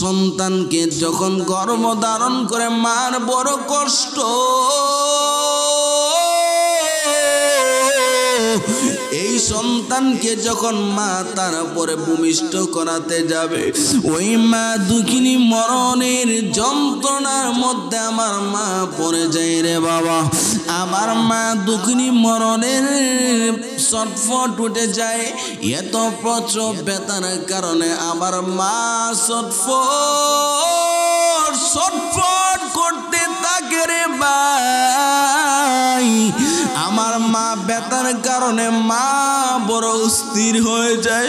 সন্তানকে যখন গর্ভধারণ করে মার বড় কষ্ট, এই সন্তানকে যখন মা তার উপরে ভূমিষ্ঠ করাতে যাবে, ওই মা দুঃখিনী মরণের যন্ত্রণার মধ্যে আমার মা পড়ে যায় রে বাবা। আমার মা দুঃখিনী মরণের ছটফট উঠে যায়, এত প্রচুর ব্যথার কারণে আমার মা ছটফট করতে থাকে রে ভাই। আমার মা ব্যথার কারণে মা বড় অস্থির হয়ে যায়।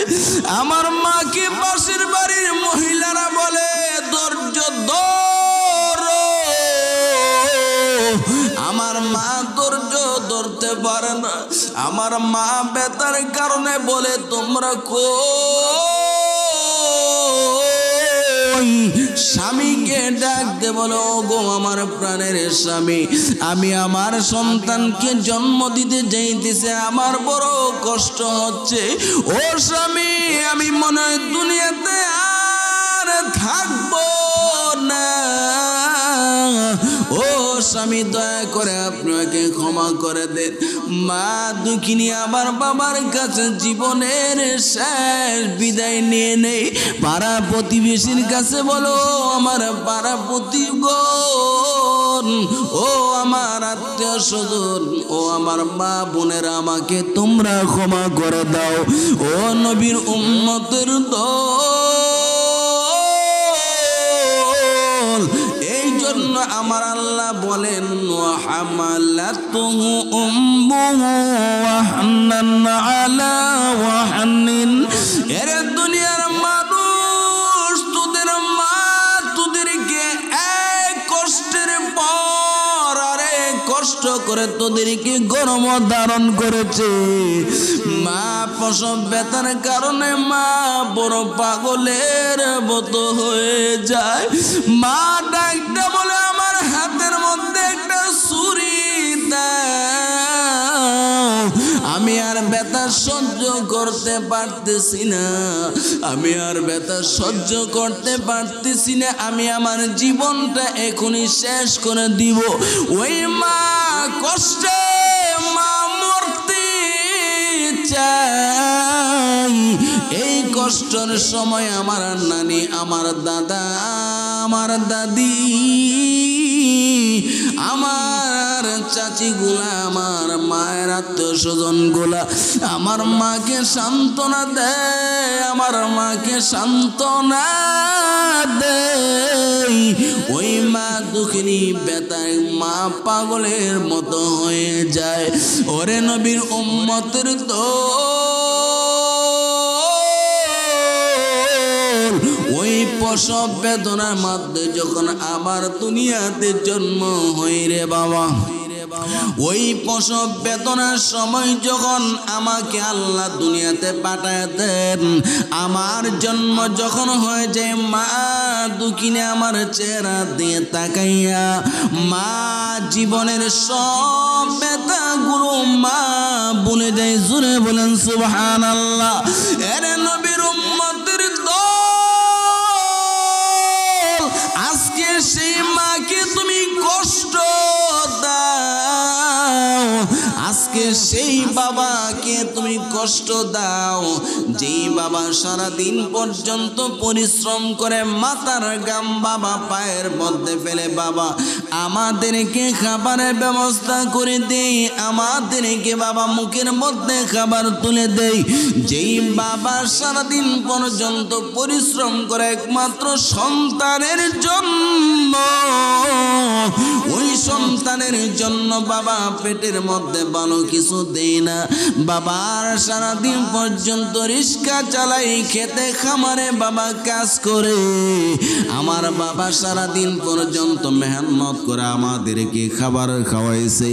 আমার মাকে পাশের বাড়ির মহিলারা বলে, ধৈর্য ধরো। আমার মা ধৈর্য ধরতে পারে না। আমার মা ব্যথার কারণে বলে, তোমরা স্বামীকে ডাক দে, বলো গো আমার প্রাণের স্বামী, আমি আমার সন্তানকে জন্ম দিতে যাইতেছে, আমার বড় কষ্ট হচ্ছে। ও স্বামী, আমি মনে হয় দুনিয়াতে আর থাকবো না। ও স্বামী, দয়া করে আপনাকে ক্ষমা করে দেন। মা দুঃখিনী আমার বাবার কাছে জীবনের শেষ বিদায় নিয়ে নেই। পাড়া প্রতিবেশীর কাছে বলো, আমার পাড়া প্রতিগণ, ও আমার আত্মীয় স্বজন, ও আমার মা বোনেরা, আমাকে তোমরা ক্ষমা করে দাও। ও নবীর উম্মতের দল, এই জন্য আমার আল্লাহ বলেন, হামালাতুহু উম্মুহু ওয়াহান্নান আলা ওয়াহান্নিন। এরে দুনিয়ার মানুষ, তোদের মা তোদেরকে এক কষ্টের পর আরে কষ্ট করে তোদেরকে গর্ভ ধারণ করেছে। মা প্রসব ব্যথার কারণে মা বড় পাগলের মতো হয়ে যায়। মা ডাকতে বলে, আমার হাতের মধ্যে একটা ছুরি দাও, আমি আর ব্যথা সহ্য করতে পারতেছি না, আমি আর ব্যথা সহ্য করতে পারতেছি না, আমি আমার জীবনটা এখনই শেষ করে দিব। ওই মা কষ্টে মা মরতে চাই। এই কষ্টের সময় আমার নানি, আমার দাদা, আমার দাদি, আমার চাচি গুলা, আমার মায়ের আত্মীয় স্বজন গুলা আমার মাকে সান্ত্বনা দেয়, আমার মাকে সান্ত্বনা দেয়। ওই মা দুঃখিনী ব্যথায় মা পাগলের মতো হয়ে যায়। ওরে নবীর উম্মতের দল, ওই প্রসব বেদনার মধ্যে যখন আমার দুনিয়াতে জন্ম হই রে বাবা, ওই প্রসব বেদনার সময় যখন আমাকে আল্লাহ দুনিয়াতে পাঠায় দেন, আমার জন্ম যখন হয়ে যায়, মা দুঃখিনী আমার চেহারা দিয়ে তাকাইয়া মা জীবনের সব ব্যথাগুলো মা বলে যায়। জোরে বলেন সুবহানাল্লাহ। এরে নবীর উম্মতের দল, আজকে সেই মাকে তুমি কষ্ট দাও, আজকে সেই বাবাকে তুমি কষ্ট দাও, যেই বাবা সারাদিন পর্যন্ত পরিশ্রম করে মাথার গাম বাবা পায়ের মধ্যে ফেলে, বাবা আমাদেরকে খাবারের ব্যবস্থা করে দেই, আমাদেরকে বাবা মুখের মধ্যে খাবার তুলে দেই। যেই বাবা সারাদিন পর্যন্ত পরিশ্রম করে একমাত্র সন্তানের জন্য, ওই সন্তানের জন্য বাবা পেটের মধ্যে ভালো কিছু দেই না, বাবার সারাদিন পর্যন্ত রিক্সা চালাই, খেতে খামারে বাবা কাজ করে, আমার বাবা সারাদিন পর্যন্ত মেহনত করে আমাদেরকে খাবার খাওয়াইছে।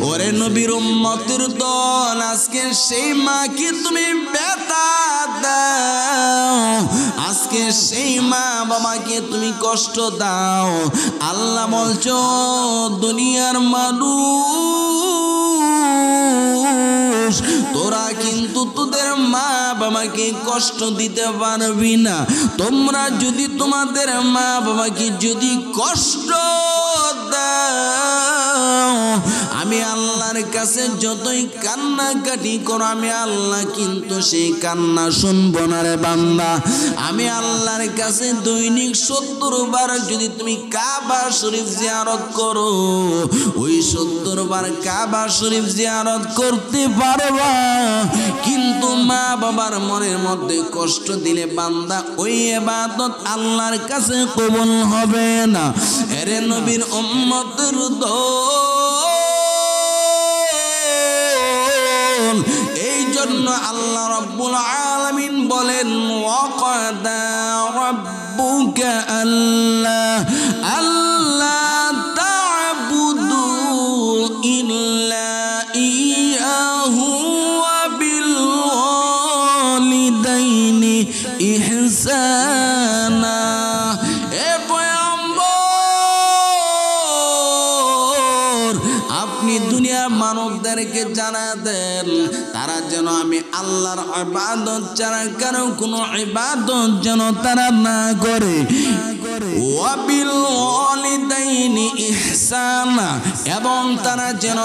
ওরে নবীর উম্মতের দল, আজকে সেই মাকে তুমি ব্যথা দাও, আজকে সেই মা বাবাকে তুমি কষ্ট দাও। আল্লাহ বলছো, দুনিয়ার মানুষ মানুষ, তোরা কিন্তু তোদের মা বাবাকে কষ্ট দিতে পারবি না। তোমরা যদি তোমাদের মা বাবাকে যদি কষ্ট দাও, আমি আল্লাহর কাছে যতই কান্নাকাটি করো, আমি আল্লাহ কিন্তু সেই কান্না শুনবো না রে বান্দা। আমি আল্লাহর কাছে দৈনিক 70 বার যদি তুমি কাবা শরীফ জিয়ারত করো, ওই 70 বার কাবা শরীফ জিয়ারত করতে পারবা, কিন্তু মা বাবার মনের মধ্যে কষ্ট দিলে বান্দা ওই ইবাদত আল্লাহর কাছে কবুল হবে না। এরে নবীর উম্মতের দল, এই জন্য আল্লাহ রাব্বুল আলামিন বলেন, ওয়াকাদা রাব্বুকা আল্লা তা'বুদু ইল্লা ইয়াহু ওয়া বিল ওয়ালিদাইনি ইহসানা। এ পয়গম্বর, আপনি দুনিয়ার মানবদেরকে জানা দেন, তারা যেন আমি আল্লাহর ইবাদত ছাড়া কারো কোনো ইবাদত যেন তারা না করে। ওয়াবিল ওয়ালিদাইনি ইহসানা, এবং তারা যেন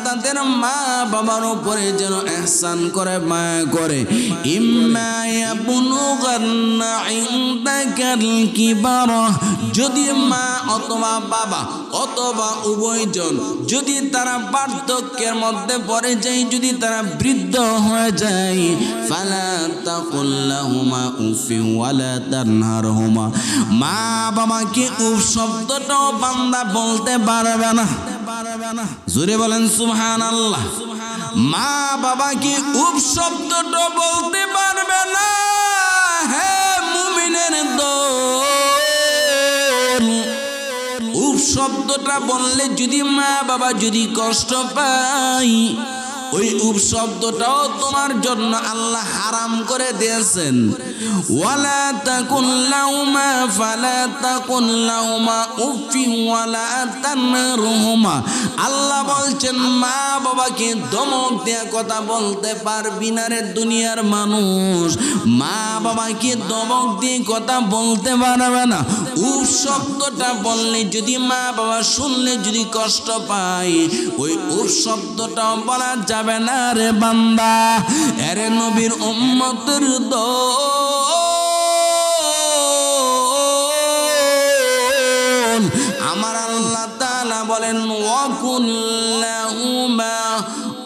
তাদের মা বাবার উপরে যেন ইহসান করে, মায়া করে। ইম্মা ইয়াবলুগান্না ইনদাকাল কিবারা, যদি মা অথবা বাবা অথবা উভয়জন যদি তারা বার্ধক্যের মধ্যে পড়ে যায়, যদি তারা বৃদ্ধ হয়ে যায়, ফালা তাকুল লাহুমা উফিন ওয়ালা তানহারহুমা, মা বাবাকে উফ শব্দটাও বান্দা বলতে পারবে না। জোরে বলেন সুবহানাল্লাহ। মা বাবাকে উফ শব্দটা বলতে পারবে না। হে মুমিনের দল, উফ শব্দটা বললে যদি মা বাবা যদি কষ্ট পায়, ওই উফ শব্দটাও তোমার জন্য আল্লাহ হারাম করে দিয়েছেন। ওয়ালা তাকুল লাহুমা ফালা তাকুল লাহুমা উফিন ওয়ালা তানহারহুমা, আল্লাহ বলছেন মা বাবাকে ধমক দিয়ে কথা বলতে পারবি না রে দুনিয়ার মানুষ। মা বাবাকে ধমক দিয়ে কথা বলতে পারবে না। উফ শব্দটা বললে যদি মা বাবা শুনলে যদি কষ্ট পায়, ওই উফ শব্দটাও বলা যাবে না রে বান্দা। এরে নবীর উম্মতের দল, আমার আল্লাহ তাআলা বলেন, ওয়াকুল লাহুমা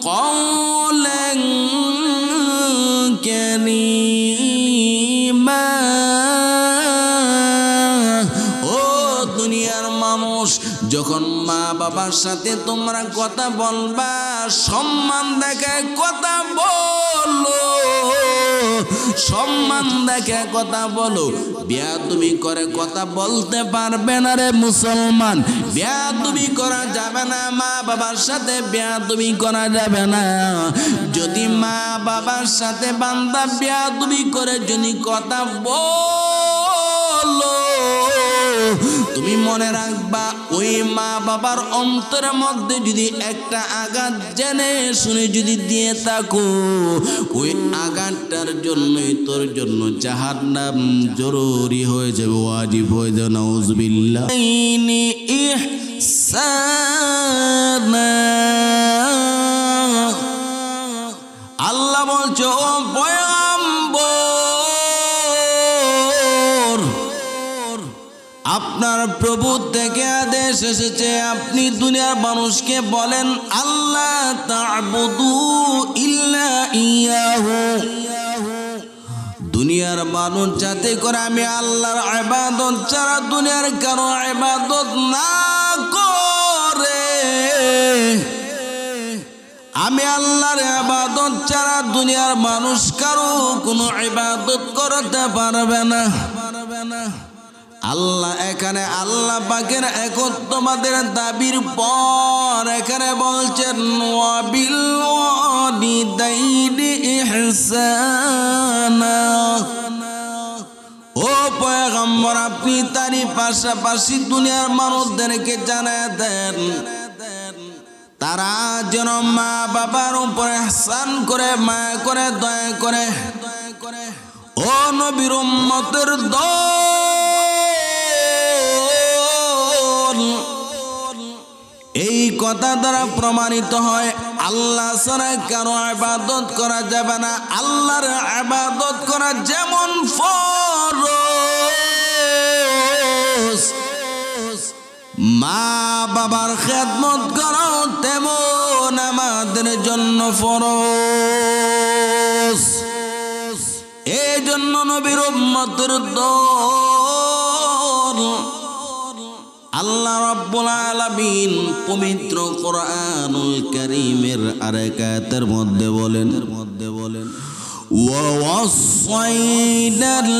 কওলান কারীমা। ও দুনিয়ার মানুষ, যখন মা বাবার সাথে তোমরা কথা বলবা, সম্মান দেখে কথা বলো, সম্মান দেখে কথা বলো। বেয়াদবি করে কথা বলতে পারবে না রে মুসলমান। বেয়াদবি করা যাবে না, মা বাবার সাথে বেয়াদবি করা যাবে না। যদি মা বাবার সাথে বান্দা বেয়াদবি করে যদি কথা বলো, তুমি মনে রাখবা ওই মা বাবার অন্তরের মধ্যে যদি একটা আঘাত জেনে শুনে যদি দিয়ে থাকো, ওই আঘাতটার জন্যই তোর জন্য জাহান্নাম জরুরি হয়ে যাবে, ওয়াজিব হয়ে যাবে। নাউজুবিল্লাহ। আল্লাহ বলছো, ও পয়গম্বর, আপনার প্রভু থেকে আদেশ এসেছে, আপনি দুনিয়ার মানুষকে বলেন আল্লাহ তা'বুদু ইল্লা ইয়াহু। দুনিয়ার মানুষ যাতে করে আমি আল্লাহর ইবাদত ছাড়া দুনিয়ার কারো ইবাদত না করে, আমি আল্লাহর ইবাদত ছাড়া দুনিয়ার মানুষ কারো কোনো ইবাদত করতে পারবে না। আল্লাহ এখানে আল্লাহ পাকের একত্ববাদের দাবির পর এখানে বলছেন, ওয়াবিল ওয়ালিদাইনি ইহসানা। ও পয়গম্বর, আপনি তারই পাশাপাশি দুনিয়ার মানুষদেরকে জানায় দেন, তারা যেন মা বাবার উপরে ইহসান করে, মায়া করে, দয়া করে। ও নবীর উম্মতের দল, এই কথা দ্বারা প্রমাণিত হয় আল্লাহ ছাড়া কারো ইবাদত করা যাবে না। আল্লাহর ইবাদত করা যেমন ফরজ, মা বাবার খেদমত করা তেমন আমাদের জন্য ফরজ। এই জন্য নবীর উম্মতের দল আল্লাহ রাব্বুল আলামিন পবিত্র কোরআনুল কারীমের আরেক আয়াতের মধ্যে বলেন ওয়া ওয়াসাইনাল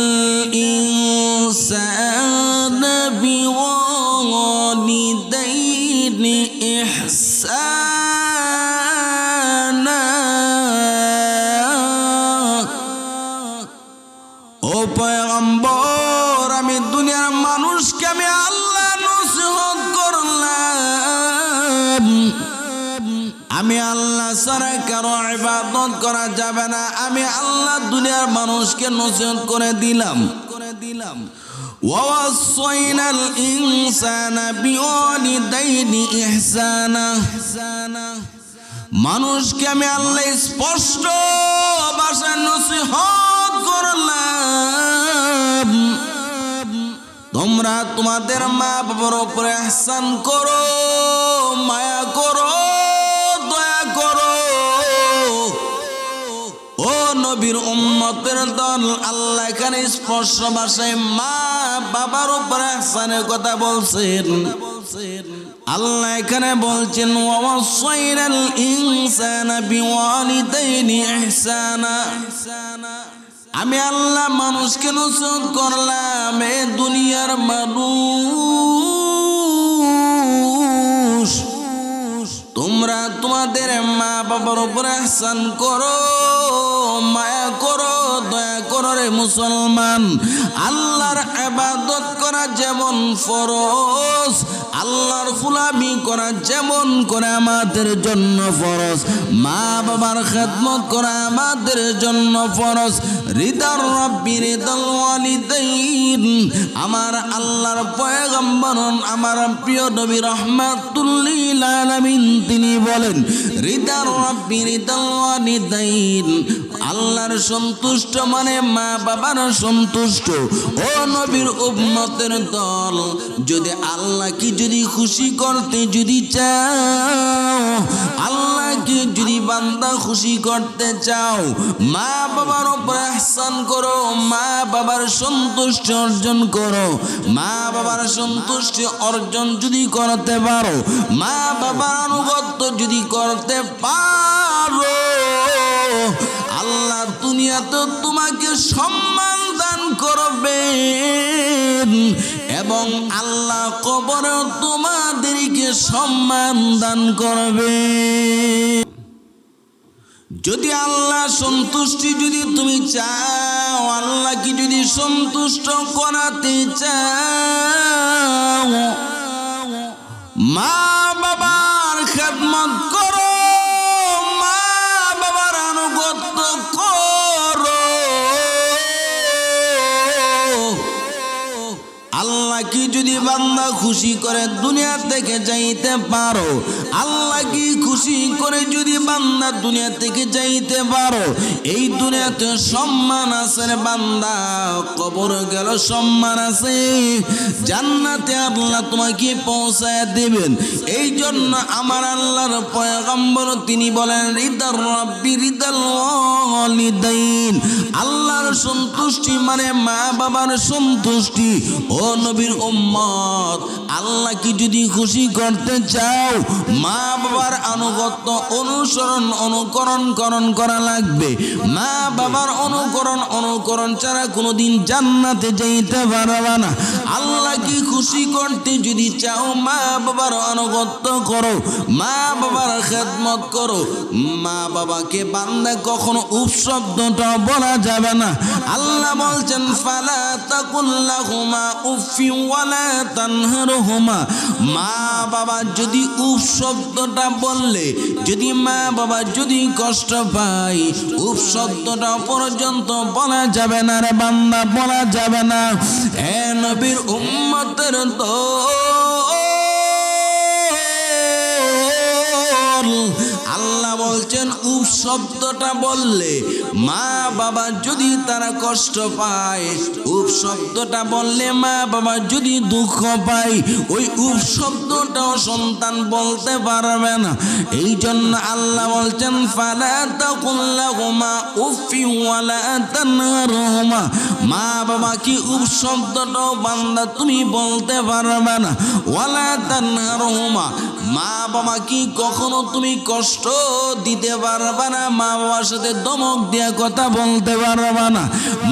ইনসানা বিওয়ালিদাইনি ইহসানা। ও পয়গম্বর, আমি দুনিয়ার মানুষকে আমি আল্লাহ নসিহত করলাম, আমি আল্লাহ ছাড়া কারো ইবাদত করা যাবে না। আমি আল্লাহ দুনিয়ার মানুষকে নসিহত করে দিলাম। ওয়াসাইনাল ইনসানা বিওয়ালিদাইনি ইহসানা। মানুষকে আমি আল্লাহ স্পষ্ট ভাষায় নসিহত করলাম, তোমরা তোমাদের মা বাবার উপরে ইহসান করো, মায়া করো, দয়া করো। ও নবীর উম্মতের দল, আল্লাহ এখানে স্পষ্ট ভাষায় মা বাবার উপরে ইহসানের কথা বলছেন। আল্লাহ এখানে বলছেন ওয়াসাইনাল ইনসানা বিওয়ালিদাইনি ইহসানা। আমি আল্লাহ মানুষকে নসিহত করলাম, এ দুনিয়ার মানুষ, তোমরা তোমাদের মা বাবার উপরে ইহসান করো, মায়া করো, দয়া করো রে মুসলমান। আল্লাহর ইবাদত করা যেমন ফরজ, আল্লাহর গোলামি করা যেমন করে আমাদের জন্য ফরজ, মা বাবার খেদমত করা আমাদের জন্য ফরজ। রিদার রাব্বি রিদাল ওয়ালিদাইন, আমার আল্লাহর পয়গম্বর আমার প্রিয় নবী রাহমাতুল লিল আলামিন তিনি বলেন রিদার রাব্বি রিদাল ওয়ালিদাইন, আল্লাহর সন্তুষ্ট মানে মা বাবার সন্তুষ্ট। ও নবীর উম্মতের দল, যদি আল্লাহকে যদি খুশি করতে যদি চাও, আল্লাহকে যদি বান্দা খুশি করতে চাও, মা বাবার উপর ইহসান করো, মা বাবার সন্তুষ্টি অর্জন করো। মা বাবার সন্তুষ্টি অর্জন যদি করতে পারো, মা বাবার আনুগত্য যদি করতে পারো, আল্লাহ দুনিয়াতে তোমাকে সম্মান দান করবেন এবং আল্লাহ কবরে তোমাদেরকে সম্মান দান করবে। যদি আল্লাহ সন্তুষ্টি যদি তুমি চাও, আল্লাহকে যদি সন্তুষ্ট করাতে চাও, মা বাবার খেদমত করো, মা বাবার আনুগত্য করো। আল্লাহকে যদি বান্দা খুশি করে দুনিয়া থেকে যাইতে পারো, আল্লাহকে খুশি করে যদি বান্দা দুনিয়া থেকে যাইতে পারো, এই দুনিয়াতে সম্মান আছে রে বান্দা, কবর গেল সম্মান আছে, জান্নাতে আল্লাহ তোমাকে পৌঁছায় দেবেন। এই জন্য আমার আল্লাহর পয়গম্বর তিনি বলেন রিদার রাব্বি রিদাল ওয়ালিদাইন, আল্লাহর সন্তুষ্টি মানে মা বাবার সন্তুষ্টি। ও নবীর উম্মত, আল্লাহকে যদি খুশি করতে চাও, মা বাবার আনুগত্য অনুসরণ অনুকরণ করা লাগবে। মা বাবার অনুকরণ ছাড়া কোনোদিন জান্নাতে যাইতে পারবে না। আল্লাহকে খুশি করতে যদি চাও, মা বাবার আনুগত্য করো, মা বাবার খেদমত করো। মা বাবাকে বান্দা কখনো উপশব্দটা বলা যাবে না। আল্লাহ বলছেন ফালা তাকুল লাহুমা উফিন ওয়ালা তানহারহুমা। মা বাবা যদি উফ শব্দটা বললে, যদি মা বাবা যদি কষ্ট পায়, উফ শব্দটা পর্যন্ত বলা যাবে না রে বান্দা, বলা যাবে না। এ নবীর উম্মতের আল্লাহ বলছেন উফ শব্দটা বললে মা বাবা যদি তারা কষ্ট পায়, উফ শব্দটা বললে মা বাবা যদি দুঃখ পায়, ওই উফ শব্দটাও সন্তান বলতে পারবে না। এই জন্য আল্লাহ বলছেন ফালা তাকুল লাহুমা উফি ওয়ালা তানহারহুমা। মা বাবা কি উফ শব্দটাও বান্দা তুমি বলতে পারবে না। ওয়ালা তানহারহুমা, মা বাবা কি কখনো তুমি কষ্ট দিতে পারবে না, মা বাবার সাথে ধমক দিয়া কথা বলতে পারবে না।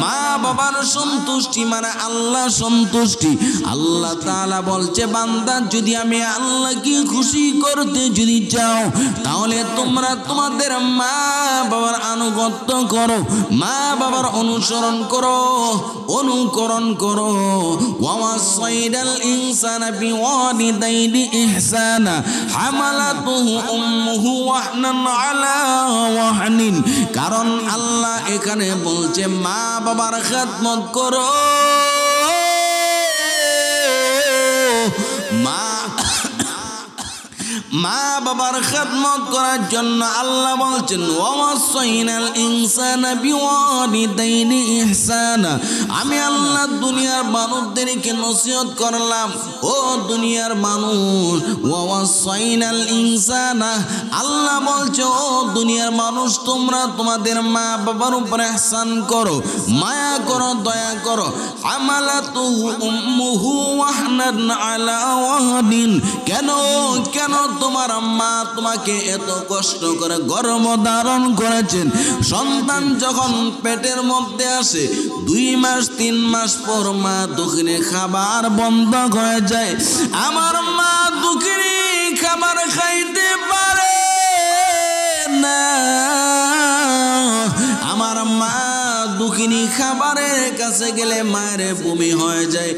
মা বাবার সন্তুষ্টি মানে আল্লাহ সন্তুষ্টি। আল্লাহ তাআলা বলছে বান্দা যদি আমি আল্লাহকে খুশি করতে যদি চাও, তাহলে তোমরা তোমাদের মা বাবার আনুগত্য করো, মা বাবার অনুসরণ করো, অনুকরণ করো। ওয়াসাইনাল ইনসানা বিওয়ালিদাইনি ইহসানা হামালাতুহু উম্মুহু ওয়াহনান আলা ওয়াহনিন। কারণ আল্লাহ এখানে বলছে মা বাবার খেদমত করো। মা বাবার খেদমত করার জন্য আল্লাহ বলছেন ওয়াসাইনাল ইনসানা বিওয়ালিদাইনি ইহসানা। আমি আল্লাহ দুনিয়ার মানুষদেরকে নসিহত করলাম, ও দুনিয়ার মানুষ, ওয়াসাইনাল ইনসানা, আল্লাহ বলছে ও দুনিয়ার মানুষ তোমরা তোমাদের মা বাবার উপরে ইহসান করো, মায়া করো, দয়া করো। হামালাতুহু উম্মুহু ওয়াহনান আলা ওয়াহনিন। কেন কেন তোমার মা তোমাকে এত কষ্ট করে গর্ভ ধারণ করেছেন? সন্তান যখন পেটের মধ্যে আসে 2 মাস 3 মাস পর মা দুঃখিনী খাবার বন্ধ হয়ে যায়। আমার মা দুঃখিনী খাবার খাইতে পারে না, আমার মা দুঃখিনী খাবারের কাছে গেলে মায়ের বমি হয়ে যায়।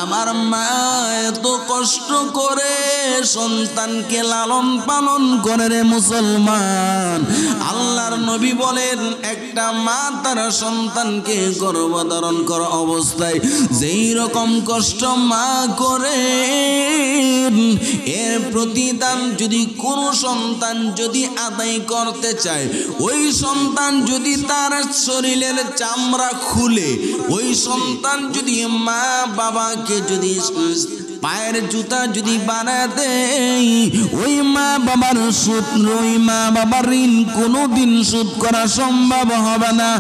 আমার মা এত কষ্ট করে সন্তানকে লালন পালন করে রে মুসলমান। আল্লাহর নবী বলেন একটা মা তার সন্তানকে গর্ভধারণ করা অবস্থায় যেই রকম কষ্ট মা করে, এর প্রতিদান যদি কোনো সন্তান যদি আদায় করতে চায়, ওই সন্তান যদি তার শরীরের চামড়া খুলে, ওই সন্তান যদি মা বাবাকে যদি পায়ের জুতা যদি বানায় দেয়, ওই মা বাবার সুদ, ওই মা বাবার ঋণ কোনোদিন শোধ করা সম্ভব হবে না।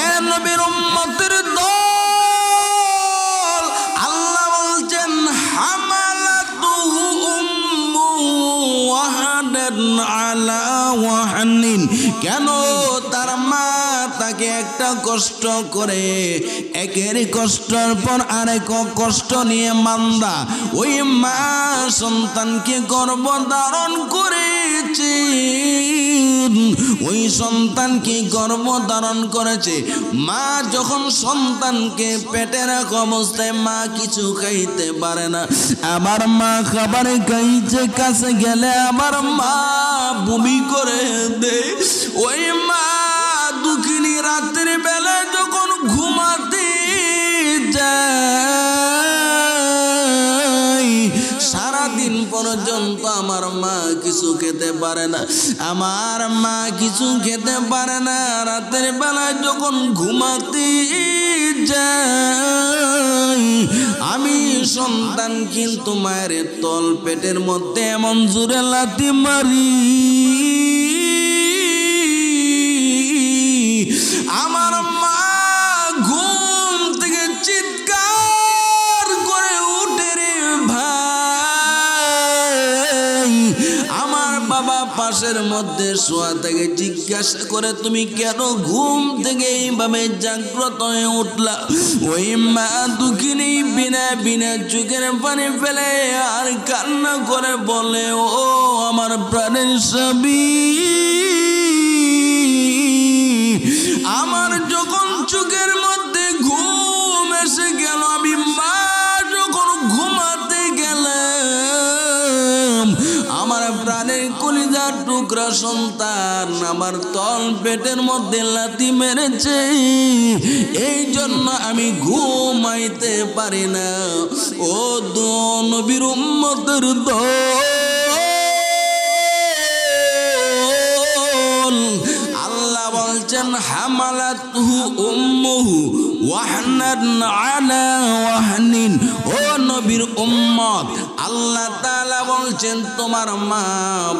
এ নবীর উম্মতের দল, আল্লাহ বলছেন হামালাতুহু উম্মুহু ওয়াহনান আলা ওয়াহনিন। কেন তার মা তাকে একটা কষ্ট করে, একের কষ্টের পর আরেক কষ্ট নিয়ে মান্দা ওই মা সন্তানকে গর্ভধারণ করেছে, ওই সন্তানকে গর্ভধারণ করেছে। মা যখন সন্তানকে পেটে রাখা অবস্থায় মা কিছু খাইতে পারে না, আবার মা খাবার খাইছে, কাছে গেলে আবার মা বমি করে দেয়। ওই মা দুঃখিনী রাতের বেলা যখন ঘুমাতে যায়, সারাদিন পর্যন্ত আমার মা কিছু খেতে পারে না, আমার মা কিছু খেতে পারে না। রাতের বেলা যখন ঘুমাতে যায়, আমি সন্তান কিন্তু মায়ের তল পেটের মধ্যে এমন জোরে লাথি মারি, আমার মা ঘুম থেকে চিৎকার করে উঠে রে ভাই। আমার বাবা পাশের মধ্যে শোয়া থেকে জিজ্ঞাসা করে তুমি কেন ঘুম থেকে এইভাবে জাগ্রত হয়ে উঠলা? ওই মা দুঃখিনী বিনা চোখের পানি ফেলে আর কান্না করে বলে ও আমার প্রাণের স্বামী, আমার যখন চোখের মধ্যে ঘুম এসে গেল, আমি মা যখন টুকরা সন্তান আমার তল পেটের মধ্যে লাথি মেরেছে, এই জন্য আমি ঘুমাইতে পারি না। ও নবীর উম্মতের দল, আল্লাহ বলছেন হামালাতহু উম্মুহু ওয়াহনান আলা ওয়াহনিন। ও নবীর উম্মত, আল্লাহ তাআলা বলছেন তোমার মা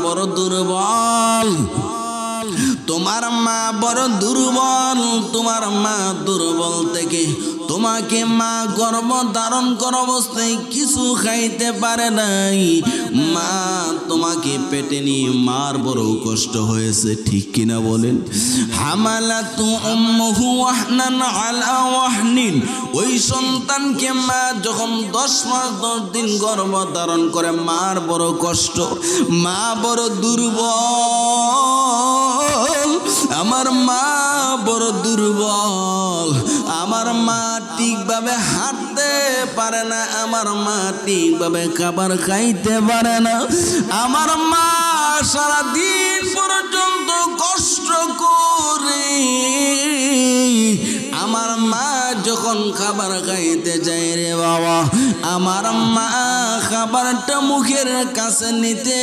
বড় দুর্বল, তোমার মা বড় দুর্বল, তোমার মা দুর্বল থেকে তোমাকে মা গর্ভ ধারণ করা অবস্থায় কিছু খাইতে পারে নাই। মা তোমাকে পেটে নিয়ে মার বড় কষ্ট হয়েছে, ঠিক কিনা বলেন? হামালাতু উম্মুহু ওয়াহনান আলা ওয়াহনিন। ওই সন্তানকে মা যখন 10 মাস 10 দিন গর্ভ ধারণ করে মার বড় কষ্ট, মা বড় দুর্বল, আমার মা বড় দুর্বল, আমার মা ঠিকভাবে হাঁটতে পারে না, আমার মা ঠিকভাবে খাবার খাইতে পারে না, আমার মা সারাদিন পর্যন্ত কষ্ট করে, আমার মা যখন খাবার খাইতে যায় রে বাবা, আমার মা খাবারটা মুখের কাছে নিতে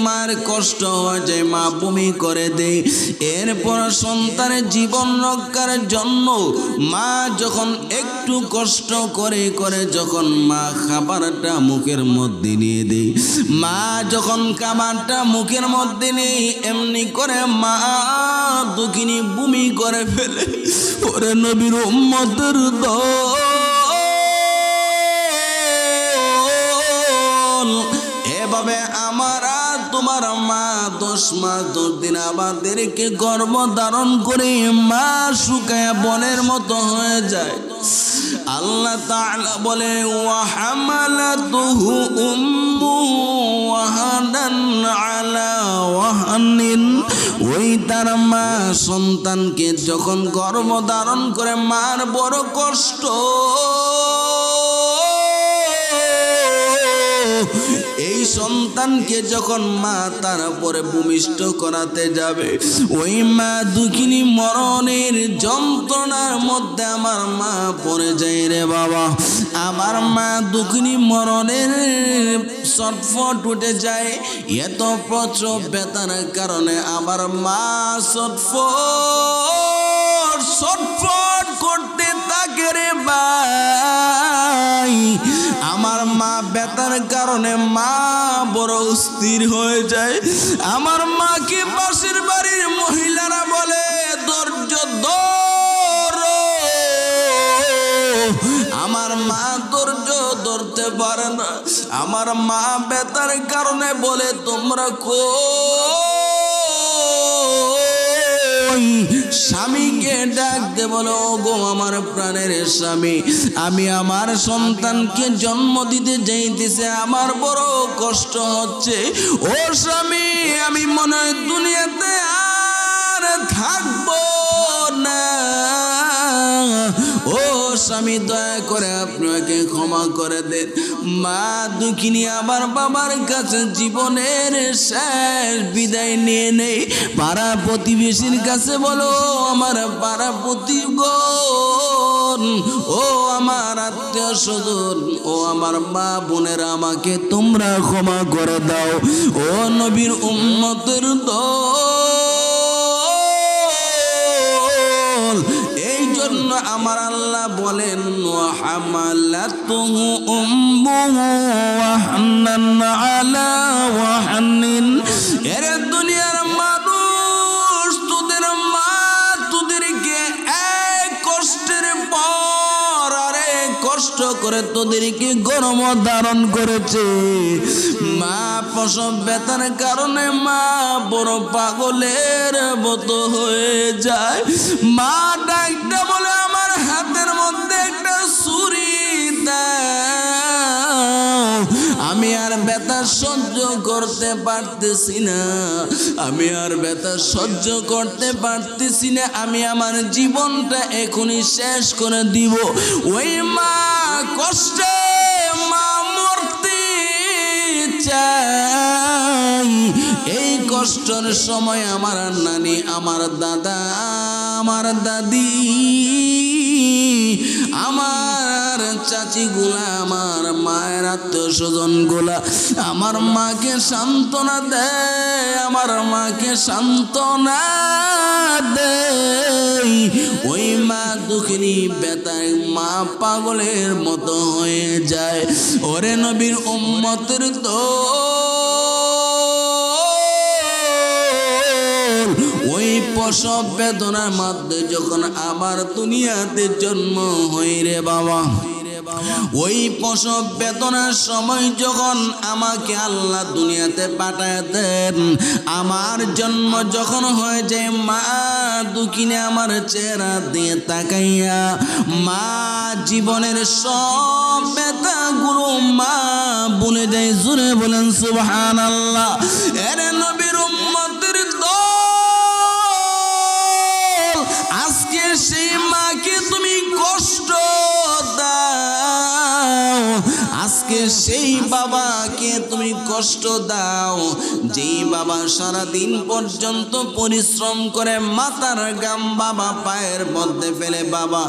মার কষ্ট হয়ে যায়, মা বমি করে দেয়। এরপর সন্তানের জীবন রক্ষার জন্য মা যখন একটু কষ্ট করে করে যখন মা খাবারটা মুখের মধ্যে নিয়ে দেয়, মা যখন খাবারটা মুখের মধ্যে নেই এমনি করে মা দুঃখিনী বমি করে ফেলে। ওরে নবীর উম্মতের দল, এভাবে আমার আর তোমার মা 10 মাস 10 দিন আমাদেরকে গর্ভ ধারণ করে মা শুকায় বনের মতো হয়ে যায়। আল্লাহ তাআলা বলে ওয়া হামালাতুহু উম্মুহু ওয়াহানান আলা ওয়াহানিন। ওই তার মা সন্তানকে যখন গর্ভ ধারণ করে মার বড় কষ্ট, এই সন্তানকে যখন মা তার উপরে ভূমিষ্ঠ করাতে যাবে, ওই মা দুঃখিনী মরণের যন্ত্রণার মধ্যে আমার মা পড়ে যায় রে বাবা, আমার মা দুঃখিনী মরণের ছটফট উঠে যায়। এত প্রচুর ব্যথার কারণে আমার মা ছটফট করতে থাকে রে ভাই। আমার মা ব্যথার কারণে মা বড় অস্থির হয়ে যায়। আমার মাকে পাশের বাড়ির মহিলারা বলে ধৈর্য ধরো, আমার মা ধৈর্য ধরতে পারে না। আমার মা ব্যথার কারণে বলে তোমরা স্বামীকে ডাক দে, বলো গো আমার প্রাণের স্বামী, আমি আমার সন্তানকে জন্ম দিতে যাইতেছে, আমার বড় কষ্ট হচ্ছে। ও স্বামী, আমি মনে হয় দুনিয়াতে আর থাকবো না। ও স্বামী, দয়া করে আপনাকে ক্ষমা করে দেন। মা দুঃখিনী আবার বাবার কাছে জীবনের শেষ বিদায় নিয়ে নেই। পাড়া প্রতিবেশীর কাছে বলো, আমার পাড়া প্রতিগণ, ও আমার আত্মীয় স্বজন, ও আমার মা বোনেরা, আমাকে তোমরা ক্ষমা করে দাও। ও নবীর উম্মতের দল, এই জন্য আমার আল্লাহ বলেন ওয়া হামালাতুহু উম্মুহু ওয়াহনান আলা ওয়াহনিন। এরে দুনিয়ার মানুষ, তোদের মা তোদেরকে এক কষ্টের পর আরে কষ্ট করে তোদেরকে গর্ভ ধারণ করেছে। মা প্রসব ব্যথার কারণে মা বড় পাগলের মতো হয়ে যায়। মা ডাকতে বলে আমার হাতের মধ্যে একটা ছুরি দাও, আমি আর ব্যথা সহ্য করতে পারতেছি না, আমি আর ব্যথা সহ্য করতে পারতেছি না, আমি আমার জীবনটা এখনই শেষ করে দিব। ওই মা কষ্টে মা মরতে চাই, এই কষ্টের সময় আমার নানি, আমার দাদা, আমার দাদি, আমার চাচিগুলা, আমার মায়ের আত্মীয় স্বজন গুলা আমার মাকে সান্ত্বনা দেয়, আমার মাকে সান্ত্বনা দেয়। ওই মা দুঃখিনী বেতায় মা পাগলের মতো হয়ে যায়। ওরে নবীর উম্মতের ওই প্রসব বেদনার মধ্যে যখন আমার দুনিয়াতে জন্ম হই রে বাবা, ওই প্রসব বেদনার সময় যখন আমাকে আল্লাহ দুনিয়াতে পাঠায় দেন, আমার জন্ম যখন হয়ে যায়, মা দুঃখিনে আমার চেহারা দিয়ে তাকাইয়া মা জীবনের সব ব্যথাগুলো মা ভুলে যায়। জোরে বলেন সুবহানাল্লাহ। এরে নবীর উম্মতের দল, আজকে সেই মাকে তুমি কষ্ট দাও, আজকে সেই বাবাকে তুমি কষ্ট দাও, যেই বাবা সারাদিন পর্যন্ত পরিশ্রম করে মাথার গাম বাবা পায়ের মধ্যে ফেলে বাবা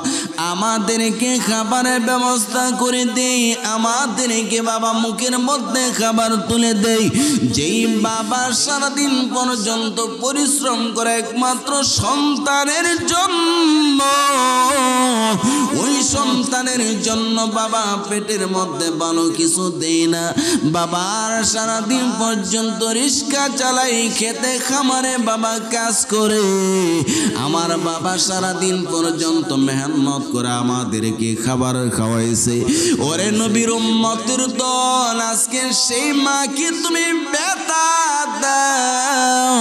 আমাদেরকে খাবারের ব্যবস্থা করে দেই, আমাদেরকে বাবা মুখের মধ্যে খাবার তুলে দেই। যেই বাবা সারাদিন পর্যন্ত পরিশ্রম করে একমাত্র সন্তানের জন্য, ওই সন্তানের জন্য বাবা পেটের মধ্যে ভালো কিছু দেই না, বাবার সারাদিন পর্যন্ত রিক্সা চালাই, খেতে খামারে বাবা কাজ করে, আমার বাবা সারাদিন পর্যন্ত মেহনত করে আমাদেরকে খাবার খাওয়াইছে। ওরে নবীর উম্মতের দল, আজকে সেই মাকে তুমি ব্যথা দাও,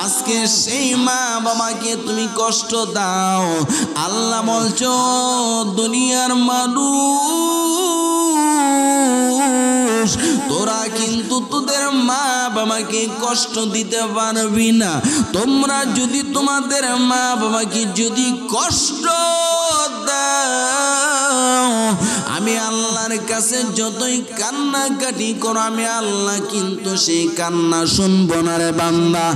আজকে সেই মা বাবাকে তুমি কষ্ট দাও। আল্লাহ বলছো দুনিয়ার মানুষ, তোরা কিন্তু তোদের মা বাবাকে কষ্ট দিতে পারবি না। তোমরা যদি তোমাদের মা বাবাকে যদি কষ্ট দাও, আমি আল্লাহর কাছে যতই কান্নাকাটি করো, আমি আল্লাহ কিন্তু সেই কান্না শুনবো না রে বান্দা।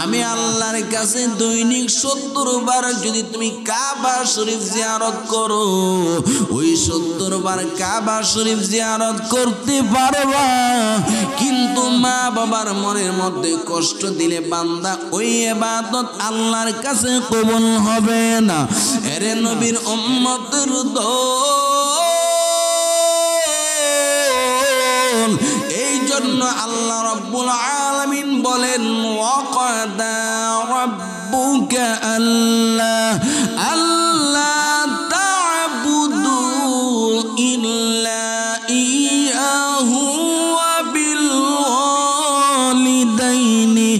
আমি আল্লাহর কাছে দৈনিক 70 বার যদি তুমি কাবা শরীফ জিয়ারত করো, ওই 70 বার কাবা শরীফ জিয়ারত করতে পারবা, কিন্তু মা বাবার মনের মধ্যে কষ্ট দিলে বান্দা ওই ইবাদত আল্লাহর কাছে কবুল হবে না। এরে নবীর উম্মতের দল, এই জন্য আল্লাহ রাব্বুল আলামিন বলেন ওয়াকাদা রাব্বুকা আল্লা তা'বুদু ইল্লা ইয়াহু ওয়া বিল ওয়ালিদাইনি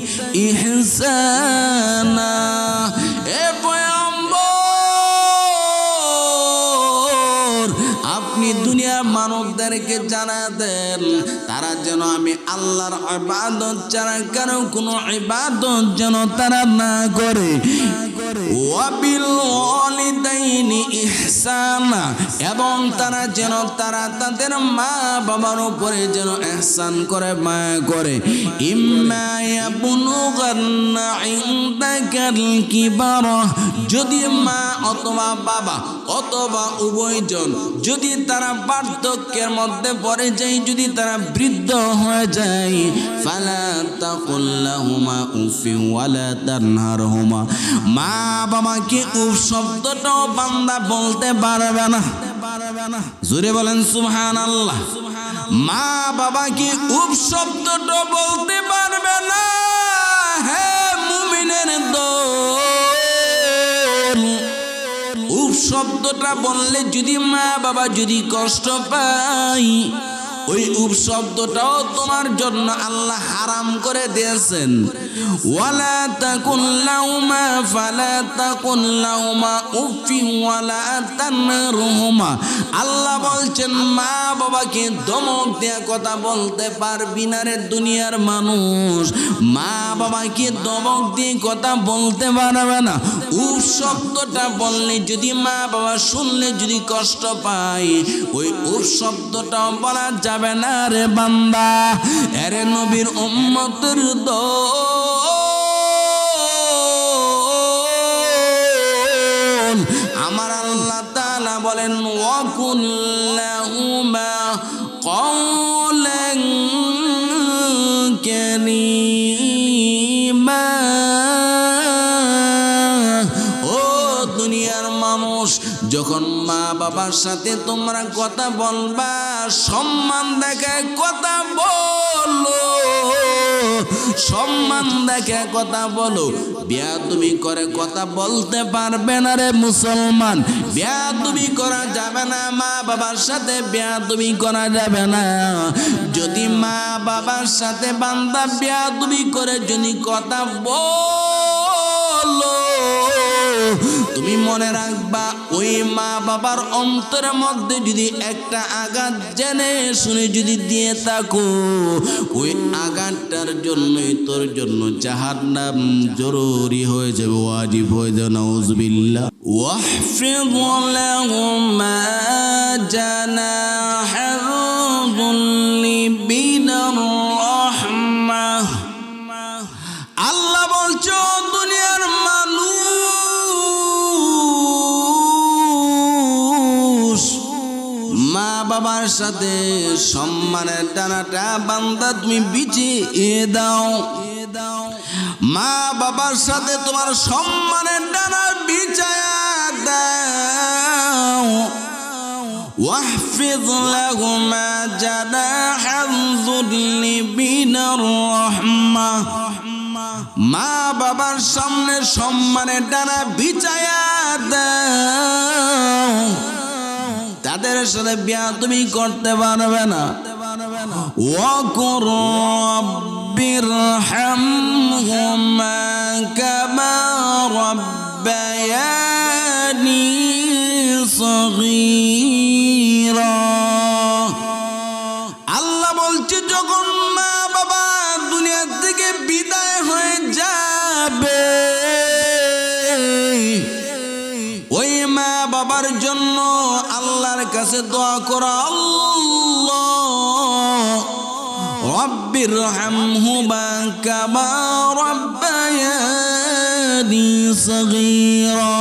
ইহসানা। এ পয়গম্বর, আপনি দুনিয়ার মানবদেরকে জানা দেন তারা যেন আমি আল্লাহর ইবাদত ছাড়া কারো কোনো ইবাদত যেন তারা না করে। ওয়াবিল ওয়ালিদাইনি ইহসানা, এবং তারা যেন তারা তাদের মা বাবার উপরে যেন ইহসান করে, মায়া করে। ইম্মা ইয়াবলুগান্না ইনদাকাল কিবারা, যদি মা অথবা বাবা অথবা উভয়জন যদি তারা বার্ধক্যের মধ্যে পড়ে যায়, যদি তারা বৃদ্ধ হয়ে যায়, ফালা তাকুল লাহুমা উফিন ওয়ালা তানহারহুমা, মা বাবাকে উফ শব্দটাও বান্দা বলতে পারবে না। জোরে বলেন সুবহানাল্লাহ। মা বাবাকে উফ শব্দটা বলতে পারবে না। হে মুমিনের দল, উফ শব্দটা বললে যদি মা বাবা যদি কষ্ট পায়, ওই উফ শব্দটাও তোমার জন্য আল্লাহ হারাম করে দিয়েছেন। ওয়ালা তাকুল লাহুমা ফালা তাকুল লাহুমা উফিন ওয়ালা তানহারহুমা, আল্লাহ বলছেন মা বাবাকে ধমক দিয়ে কথা বলতে পারবি না রে দুনিয়ার মানুষ, মা বাবাকে ধমক দিয়ে কথা বলতে পারবে না। উফ শব্দটা বললে যদি মা বাবা শুনলে যদি কষ্ট পায়, ওই উফ শব্দটাও বলা যাবে না রে বান্দা। এরে নবীর উম্মতের দল, বলেন ওয়াকুল্লাহুমা কওলান কারীমা। ও দুনিয়ার মানুষ, যখন মা বাবার সাথে তোমরা কথা বলবা, সম্মান দেখায় কথা বলো, সম্মান দেখে কথা বলো। বেয়াদবি করে কথা বলতে পারবে না রে মুসলমান, বেয়াদবি করা যাবে না, মা বাবার সাথে বেয়াদবি করা যাবে না। যদি মা বাবার সাথে বান্দা বেয়াদবি করে যদি কথা বলো, তুমি মনে রাখবা ওই মা বাবার অন্তরের মধ্যে যদি একটা আঘাত জেনে শুনে যদি দিয়ে থাকো, ওই আঘাতটার জন্যই তোর জন্য জাহান্নাম জরুরি হয়ে যাবে, ওয়াজিব হয়ে যাবে। নাউজুবিল্লাহ। ওয়াহফিয লাহুমা জানাহাল যুল্লি মিনার রাহমাহ। আল্লাহ বলছো দুনিয়ার মানুষ, মা বাবার সাথে সম্মানের ডানাটা বান্দা তুমি বিছিয়ে দাও। মা বাবার সাথে তোমার সম্মানের ডানা বিছায়া দাও। ওয়াহফিয লাহুমা জানাহাল যুল্লি মিনার রাহমাহ। মা বাবার সামনে সম্মানের ডানা বিছায়া দাও, তাদের সাথে বেয়াদবি করতে পারবে না। ওয়াকুর রাব্বিরহামহুমা কামা রাব্বায়ানি সগীরা। আল্লাহ বলছে যখন মা বাবা দুনিয়া থেকে বিদায় হয়ে যাবে, ওই মা বাবার জন্য আল্লাহর কাছে দোয়া করা, আল্লাহ রাব্বিরহামহুমা কামা রাব্বায়ানি সগীরা।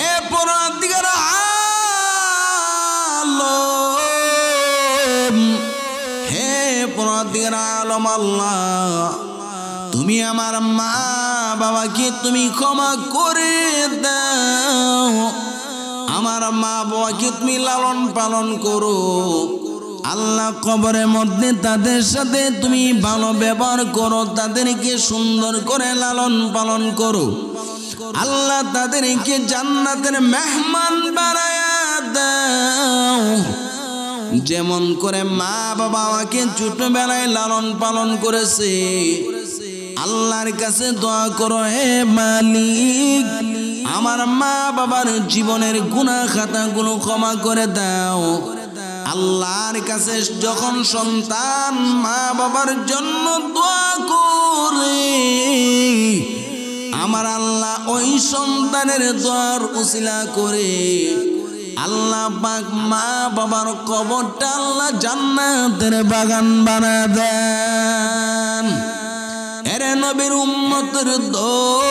এ পরওয়ারদিগার আলম, হে পরওয়ারদিগার আলম আল্লাহ, তুমি আমার মা বাবাকে তুমি ক্ষমা করে দাও, আমার মা বাবাকে তুমি লালন পালন করো। আল্লাহ কবরের মধ্যে তাদের সাথে তুমি ভালো ব্যবহার করো, তাদেরকে সুন্দর করে লালন পালন করো। আল্লাহ তাদেরকে জান্নাতের মেহমান বানায়া দাও। যেমন করে মা বাবা আমাকে ছোটবেলায় লালন পালন করেছে, আল্লাহর কাছে দোয়া করো, হে মালিক আমার মা বাবার জীবনের গুনাহ খাতাগুলো ক্ষমা করে দাও। আল্লাহর কাছে যখন সন্তান মা বাবার জন্য দোয়া করে, আমার আল্লাহ ওই সন্তানের দোয়ার উসিলা করে আল্লাহ পাক মা বাবার কবরটা আল্লাহ জান্নাতের বাগান বানায় দেন। এরে নবীর উম্মতের দল,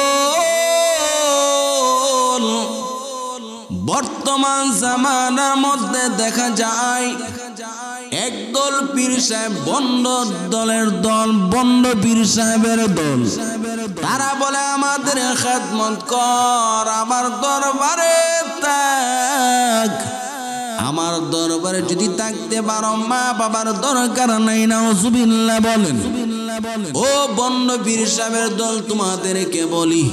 বর্তমান জামানার মধ্যে দেখা যায় একদল পীর সাহেব, বন্ড দলের দল, বন্ড পীর সাহেবের দল। তারা বলে আমাদের খেদমত কর, আমার দরবারে থাক, আমার দরবারে যদি থাকতে পারো মা বাবার দরকার নাই। নাউজুবিল্লাহ বলেন। ও বন্ড পীর সাহেবের দল, তোমাদেরকে বলি,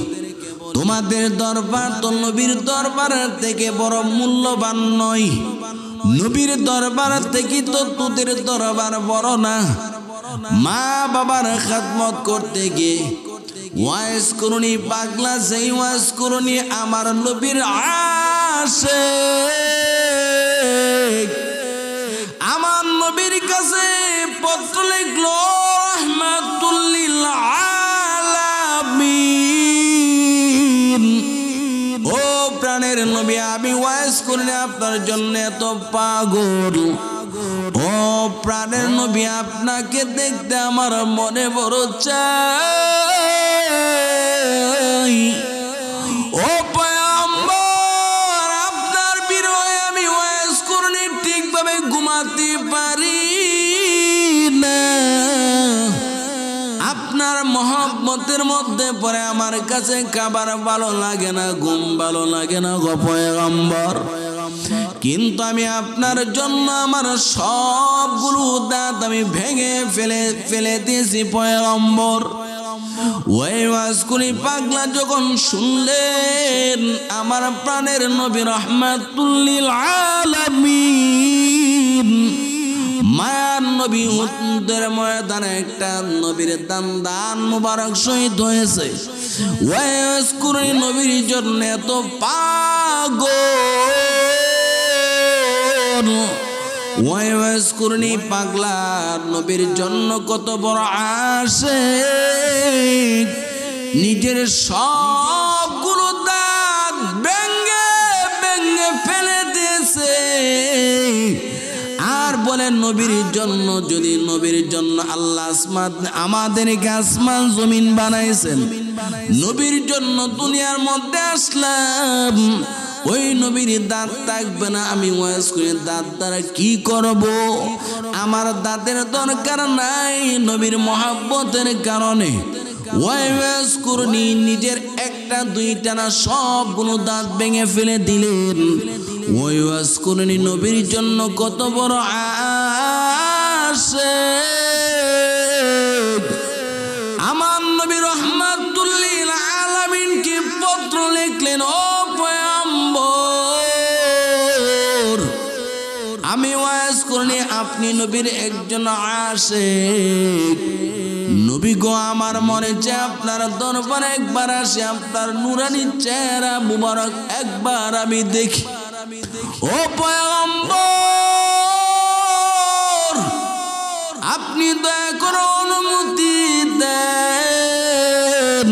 তোমাদের দরবার তো নবীর দরবার থেকে বড় মূল্যবান নয়, নবীর দরবার থেকে তো তোদের দরবার বড় না। মা বাবার খেদমত করতে গিয়ে ওয়াজ করুনি পাগলা, সেই ওয়াজ করুনি আমার নবীর আশিক, আমার নবীর কাছে পত্র লিখলো রাহমাতুল লিল আলামিন। ও প্রাণের নবী, আমি ওয়াজ করলে আপনার জন্য এত পাগল। ও প্রাণের নবী, আপনাকে দেখতে আমার মনে বড় চাই। ও পয়গম্বর, আপনার ঘুমাতে পারি না, আপনার মহব্বতের মধ্যে পড়ে আমার কাছে খাবার ভালো লাগে না, ঘুম ভালো লাগে না গো পয়গম্বর। কিন্তু আমি আপনার জন্য আমার সবগুলো দাঁত আমি ভেঙে ফেলে দিয়েছি পয়গম্বর। ওই ওয়াজকুনি পাগলা যখন শুনলেন আমার প্রাণের নবী রাহমাতুল লিল আলামিন মায়ার নবী উহুদের ময়দানে একটা নবীর দান মুবারক শহীদ হয়েছে, ওয়াজকুনি নবীর জন্য এত পাগল, ওয়াজকুনি পাগলা নবীর জন্য কত বড় আশিক, নিজের সবগুলো দাঁত ভেঙে ফেলে দিয়েছে। আর বলেন নবীর জন্য, যদি নবীর জন্য আল্লাহ আমাদেরকে আসমান জমিন বানাইছেন, নবীর জন্য দুনিয়ার মধ্যে আসলাম, ওই নবীর দাঁত থাকবে না, আমি ওয়াজকুনির দাঁত দ্বারা কি করব? আমার দাঁতের দরকার নাই, নবীর মহব্বতের কারণে ওয়াজকুনি নিজের একটা দুইটা না সবগুলো দাঁত ভেঙে ফেলে দিলেন। ওয়াজকুনি নবীর জন্য কত বড় আশিক। আমার নবী রাহমাতুল লিল আলামিনকে পত্র লিখলেন, ও পয়গম্বর, আমি ওয়াজকুনি আপনি নবীর একজন আশিক, নবী গো আমার মনে চায় আপনার দরবারে একবার আসে, আপনার নুরানি চেহারা মুবারক একবার আমি দেখি। ও পয়গম্বর, আপনি দয়া করে অনুমতি দেন,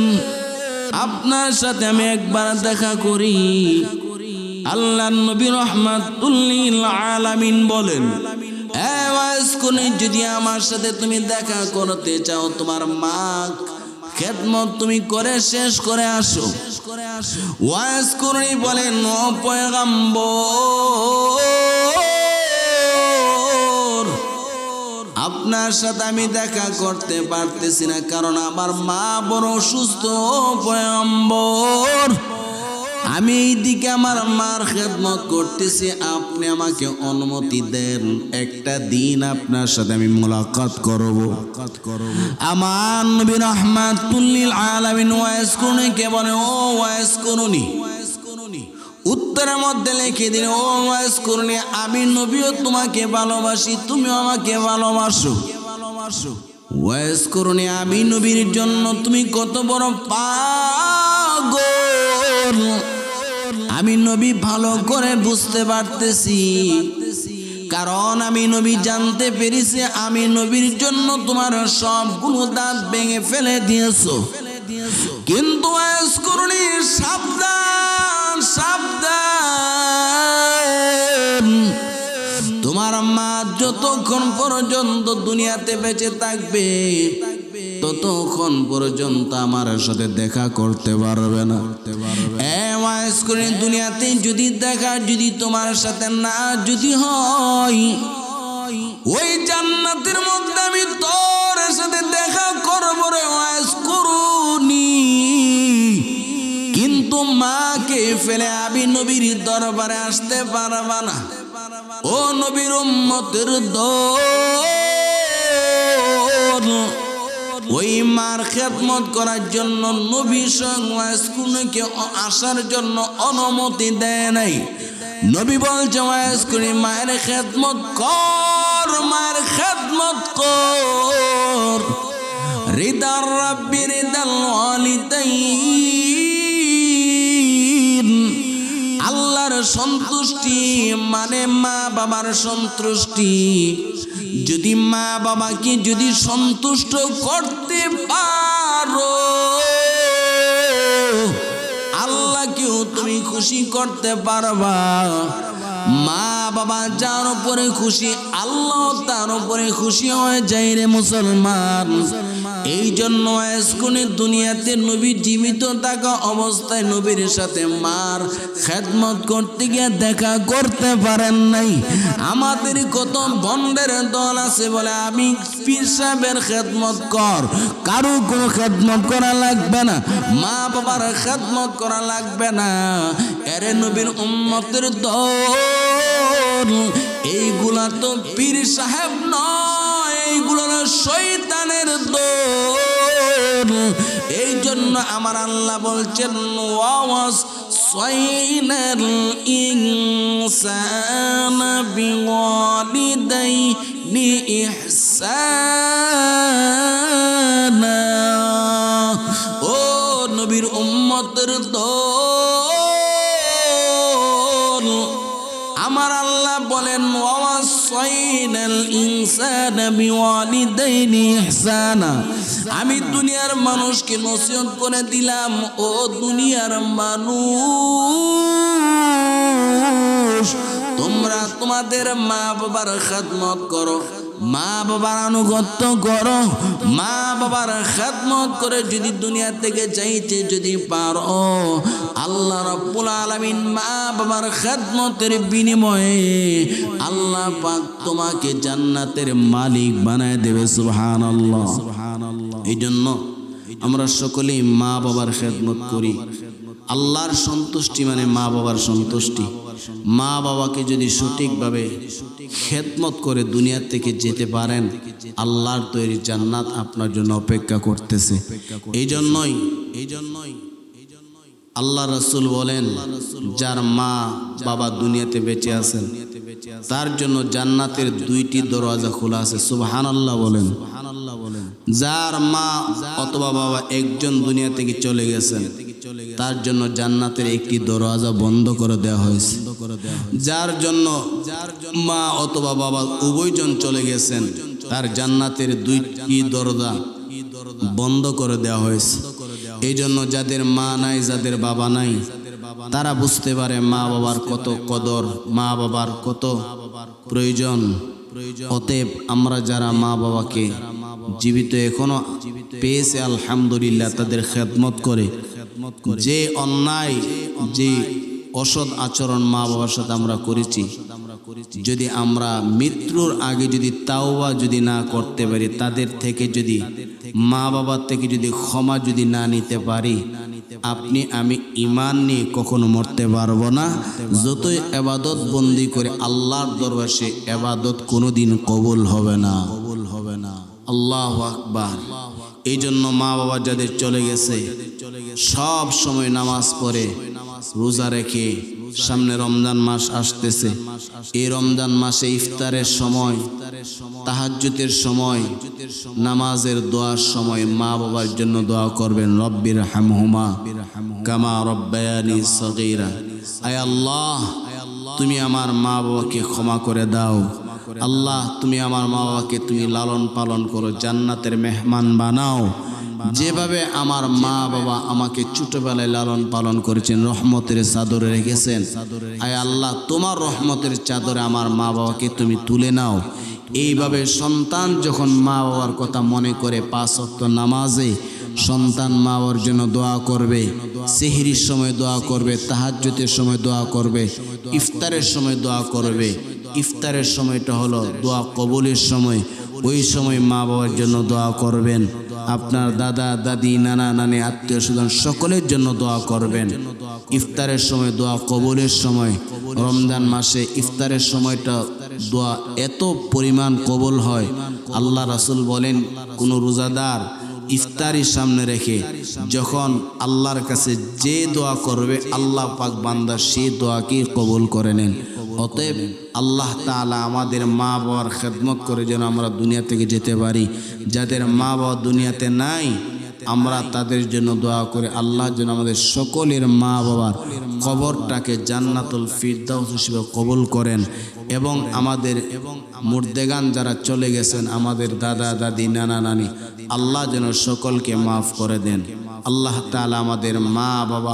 আপনার সাথে আমি একবার দেখা করি। আল্লাহর নবী রাহমাতুল লিল আলামিন বলেন, ওয়াজকুনি যদি আমার সাথে তুমি দেখা করতে চাও, তোমার মা খেদমত তুমি করে শেষ করে আসো। ওয়াজকুনি বলেন, ও পয়গম্বর, আপনার সাথে আমি দেখা করতে পারতেছি না, কারণ আমার মা বড় অসুস্থ। পয়গম্বর, আমি এইদিকে আমার মার খেদমত করতেছি, আপনি আমাকে অনুমতি দেন, একটা দিন আপনার সাথে আমি মুলাকাত করব। আমার নবী রাহমাতুল লিল আলামিন ওয়াজকুনিকে বলে, ও ওয়াজকুনি, উত্তরের মধ্যে লিখে দিন, ও ওয়াজকুনি, আমি নবীও তোমাকে ভালোবাসি, তুমিও আমাকে ভালোবাসো। ওয়াজকুনি, আমি নবীর জন্য তুমি কত বড় পাগল আমি নবী ভালো করে বুঝতে পারতেছি, কারণ আমি নবী জানতে পেরেছি আমি নবীর জন্য তোমার সবগুলো দাঁত ভেঙে ফেলে দিয়েছো। কিন্তু ওয়াজকুনি, সাবধান সাবধান, তোমার মা যতক্ষণ পর্যন্ত দুনিয়াতে বেঁচে থাকবে ততক্ষণ পর্যন্ত আমার সাথে দেখা করতে পারবে না। ওয়াজকুনি, দুনিয়াতে যদি দেখা যদি তোমার সাথে না যদি হয়, ওই জান্নাতের মধ্যে আমি তোর সাথে দেখা করবো রে ওয়াজকুনি। কিন্তু মাকে ফেলে আমি নবীর দরবারে আসতে পারবা না। ও নবীর উম্মতের দল, ওই মার খেদমত করার জন্য নবী ওয়াজকুনিকে আসার জন্য অনুমতি দেয় নাই। নবী বলছে, ওয়াজকুনি মায়ের খেদমত কর, মায়ের খেদমত কর। রিদার রাব্বি রিদাল ওয়ালিদাইন, আল্লাহর সন্তুষ্টি মানে মা বাবার সন্তুষ্টি। যদি মা বাবাকে যদি সন্তুষ্ট করতে পারো, আল্লাহকেও তুমি খুশি করতে পারবা। মা বাবা যার উপরে খুশি, আল্লাহ তার উপরে খুশি হয়ে যায় রে মুসলমান। এই জন্য আজকুনি দুনিয়াতে নবী জীবিত থাকা অবস্থায় নবীর সাথে মার খেদমত করতে গিয়ে দেখা করতে পারেন নাই। আমাদের কত বন্ডের দল আছে বলে আমি পীর সাহেবের খেদমত কর, কারো কোনো খেদমত করা লাগবে না, মা বাবার খেদমত করা লাগবে না। এরে নবীর উম্মতের দল, এইগুলা তো পীর সাহেব নয়, এইগুলো শয়তানের দল। এই জন্য আমার আল্লাহ বলছেন ওয়াসাইনাল ইনসানা বিওয়ালিদাইনি ইহসানা। ও নবীর উম্মতের দল, আমার আল্লাহ বলেন ওয়াসাইনাল ইনসানা বিওয়ালিদাইনি ইহসানা। আমি দুনিয়ার মানুষকে নসিহত করে দিলাম, ও দুনিয়ার মানুষ, তোমরা তোমাদের মা বাবার খেদমত করো, মা বাবার আনুগত্য করো। মা বাবার খেদমত করে যদি দুনিয়া থেকে যাইতে যদি পারো, আল্লাহ রাব্বুল আলামিন মা বাবার খেদমতের বিনিময়ে আল্লাহ পাক তোমাকে জান্নাতের মালিক বানায় দেবে। সুবহানাল্লাহ। এই জন্য আমরা সকলেই মা বাবার খেদমত করি। আল্লাহর সন্তুষ্টি মানে মা বাবার সন্তুষ্টি। মা বাবাকে যদি সঠিকভাবে খেদমত করে দুনিয়া থেকে যেতে পারেন, আল্লাহর তৈরি জান্নাত আপনার জন্য অপেক্ষা করতেছে। এই জন্যই আল্লাহ রাসূল বলেন, যার মা বাবা দুনিয়াতে বেঁচে আছেন তার জন্য জান্নাতের 2টি দরওয়াজা খোলা আছে। সুবহানাল্লাহ বলেন। যার মা অথবা বাবা একজন দুনিয়া থেকে চলে গেছেন, তার জন্য জান্নাতের একটি দরওয়াজা বন্ধ করে দেওয়া হয়েছে। যার জন্য মা অথবা বাবা উভয়জন চলে গেছেন, তার জান্নাতের 2টি দরজা বন্ধ করে দেওয়া হয়েছে। এই জন্য যাদের মা নাই, যাদের বাবা নাই, তারা বুঝতে পারে মা বাবার কত কদর, মা বাবার কত প্রয়োজন। অতএব আমরা যারা মা বাবাকে জীবিত এখনো পেয়েছে আলহামদুলিল্লাহ, তাদের খেদমত করে যে অন্যায়, যে অসৎ আচরণ মা বাবার সাথে আমরা করেছি, যদি আমরা মৃত্যুর আগে যদি তাওবা যদি না করতে পারি, তাদের থেকে যদি মা বাবার থেকে যদি ক্ষমা যদি না নিতে পারি, আপনি আমি ঈমান নিয়ে কখনো মরতে পারবো না। যতই ইবাদত বন্দি করে আল্লাহর দরবারে সে ইবাদত কোনোদিন কবুল হবে না। আল্লাহু আকবার। এই জন্য মা বাবা যাদের চলে গেছে, সব সময় নামাজ পড়ে, রোজা রেখে, সামনে রমজান মাস আসতেছে, এই রমজান মাসে ইফতারের সময়, তাহাজ্জুদের সময়, নামাজের দোয়ার সময় মা বাবার জন্য দোয়া করবেন, রব্বির হামহুমা কামা রব্বায়ানি সগীরা। আয় আল্লাহ, তুমি আমার মা বাবাকে ক্ষমা করে দাও। আল্লাহ, তুমি আমার মা বাবাকে তুমি লালন পালন করো, জান্নাতের মেহমান বানাও। যেভাবে আমার মা বাবা আমাকে ছোটবেলায় লালন পালন করেছেন, রহমতের চাদরে রেখেছেন, আয় আল্লাহ তোমার রহমতের চাদরে আমার মা বাবাকে তুমি তুলে নাও। এইভাবে সন্তান যখন মা বাবার কথা মনে করে 5 ওয়াক্ত নামাজে সন্তান মা বাবার জন্য দোয়া করবে, সেহরির সময় দোয়া করবে, তাহাজ্জুদের সময় দোয়া করবে, ইফতারের সময় দোয়া করবে। ইফতারের সময়টা হলো দোয়া কবুলের সময়, ওই সময় মা বাবার জন্য দোয়া করবেন। আপনার দাদা দাদি, নানা নানি, আত্মীয় স্বজন সকলের জন্য দোয়া করবেন। ইফতারের সময় দোয়া কবুলের সময়, রমজান মাসে ইফতারের সময়টা দোয়া এত পরিমাণ কবুল হয়। আল্লাহ রাসূল বলেন, কোনো রোজাদার ইফতারির সামনে রেখে যখন আল্লাহর কাছে যে দোয়া করবে, আল্লাহ পাক বান্দা সেই দোয়াকে কবুল করে নেন। অতএব আল্লাহ তাআলা আমাদের মা বাবার খেদমত করে যেন আমরা দুনিয়া থেকে যেতে পারি। যাদের মা বাবা দুনিয়াতে নাই, আমরা তাদের জন্য দোয়া করে আল্লাহ যেন আমাদের সকলের মা বাবার কবরটাকে জান্নাতুল ফিরদাউস হিসেবে কবুল করেন, এবং আমাদের মুর্দেগান যারা চলে গেছেন, আমাদের দাদা দাদি, নানা নানি, আল্লাহ যেন সকলকে মাফ করে দেন। আল্লাহ তাআলা আমাদের মা বাবা